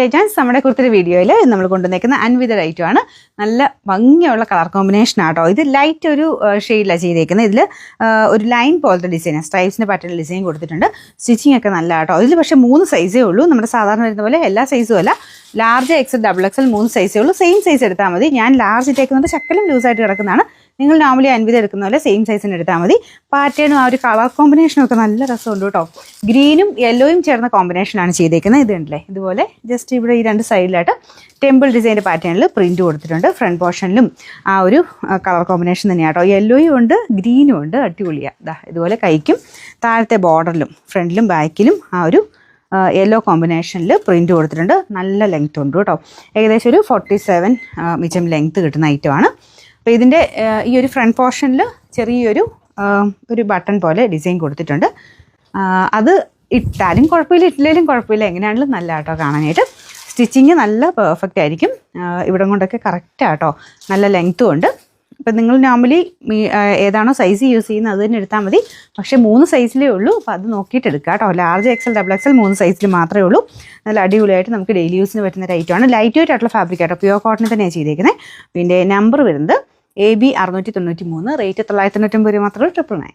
Legends നമ്മുടെ കുറിച്ചൊരു വീഡിയോയിൽ നമ്മൾ കൊണ്ടുവന്നേക്കുന്ന അൻവിത ലൈറ്റും ആണ്. നല്ല ഭംഗിയുള്ള കളർ കോമ്പിനേഷൻ ആട്ടോ. ഇത് ലൈറ്റ് ഒരു ഷെയ്ഡിലാണ് ചെയ്തേക്കുന്നത്. ഇതിൽ ഒരു ലൈൻ പോലത്തെ ഡിസൈൻ, സ്ട്രൈപ്സിൻ്റെ പാറ്റേൺ ഡിസൈൻ കൊടുത്തിട്ടുണ്ട്. സ്റ്റിച്ചിങ് ഒക്കെ നല്ല ആട്ടോ. ഇതിൽ പക്ഷേ 3 സൈസേ ഉള്ളൂ. നമ്മുടെ സാധാരണ വരുന്ന പോലെ എല്ലാ സൈസും അല്ല. ലാർജ് എക്സൽ ഡബിൾ എക്സൽ 3 സൈസേ ഉള്ളൂ. സെയിം സൈസ് എടുത്താൽ മതി. ഞാൻ ലാർജ് ഇട്ടേക്കുന്നത് ശക്കലം ലൂസായിട്ട് കിടക്കുന്നതാണ്. നിങ്ങൾ നോർമലി അൻവിത എടുക്കുന്ന പോലെ സെയിം സൈസിന് എടുത്താൽ മതി. പാറ്റേണും ആ ഒരു കളർ കോമ്പിനേഷനും ഒക്കെ നല്ല രസമുണ്ട് കേട്ടോ. ഗ്രീനും യെല്ലോയും ചേർന്ന കോമ്പിനേഷനാണ് ചെയ്തേക്കുന്നത്. ഇത് ഉണ്ടല്ലേ, ഇതുപോലെ ജസ്റ്റ് ഇവിടെ ഈ 2 സൈഡിലായിട്ട് ടെമ്പിൾ ഡിസൈൻ്റെ പാറ്റേണിൽ പ്രിൻറ്റ് കൊടുത്തിട്ടുണ്ട്. ഫ്രണ്ട് പോർഷനിലും ആ ഒരു കളർ കോമ്പിനേഷൻ തന്നെയാണ് കേട്ടോ. യെല്ലോയും ഉണ്ട്, ഗ്രീനും ഉണ്ട്. അടിപൊളിയാണ്. ഇതുപോലെ കൈക്കും താഴത്തെ ബോർഡറിലും ഫ്രണ്ടിലും ബാക്കിലും ആ ഒരു യെല്ലോ കോമ്പിനേഷനിൽ പ്രിൻറ്റ് കൊടുത്തിട്ടുണ്ട്. നല്ല ലെങ്ത് ഉണ്ട് കേട്ടോ. ഏകദേശം ഒരു 47 മിച്ചം ലെങ്ത്ത് കിട്ടുന്ന ഐറ്റമാണ്. അപ്പോൾ ഇതിൻ്റെ ഈ ഒരു ഫ്രണ്ട് പോർഷനിൽ ചെറിയൊരു ബട്ടൺ പോലെ ഡിസൈൻ കൊടുത്തിട്ടുണ്ട്. അത് ഇട്ടാലും കുഴപ്പമില്ല, ഇട്ടില്ലെങ്കിലും കുഴപ്പമില്ല. എങ്ങനെയാണെങ്കിലും നല്ല ആട്ടോ കാണാനായിട്ട്. സ്റ്റിച്ചിങ് നല്ല പെർഫെക്റ്റ് ആയിരിക്കും. ഇവിടം കൊണ്ടൊക്കെ കറക്റ്റ് ആട്ടോ. നല്ല ലെങ്ത്തും ഉണ്ട്. ഇപ്പം നിങ്ങൾ നോർമലി ഏതാണോ സൈസ് യൂസ് ചെയ്യുന്നത് അത് തന്നെ എടുത്താൽ മതി. പക്ഷേ 3 സൈസിലേ ഉള്ളൂ. അപ്പോൾ അത് നോക്കിയിട്ട് എടുക്കുക കേട്ടോ. ലാർജ് എക്സൽ ഡബിൾ എക്സൽ 3 സൈസിൽ മാത്രമേ ഉള്ളൂ. നല്ല അടിപൊളിയായിട്ട് നമുക്ക് ഡെയിലി യൂസിന് പറ്റുന്ന ഒരു ഐറ്റമാണ്. ലൈറ്റ് വെയിറ്റ് ആയിട്ടുള്ള ഫാബ്രിക് ആട്ടോ. പ്യുവർ കോട്ടൺ തന്നെയാണ് ചെയ്തേക്കുന്നത്. പിന്നെ നമ്പർ വരുന്നത് AB 693, റേറ്റ് 999 മാത്രമേ 999.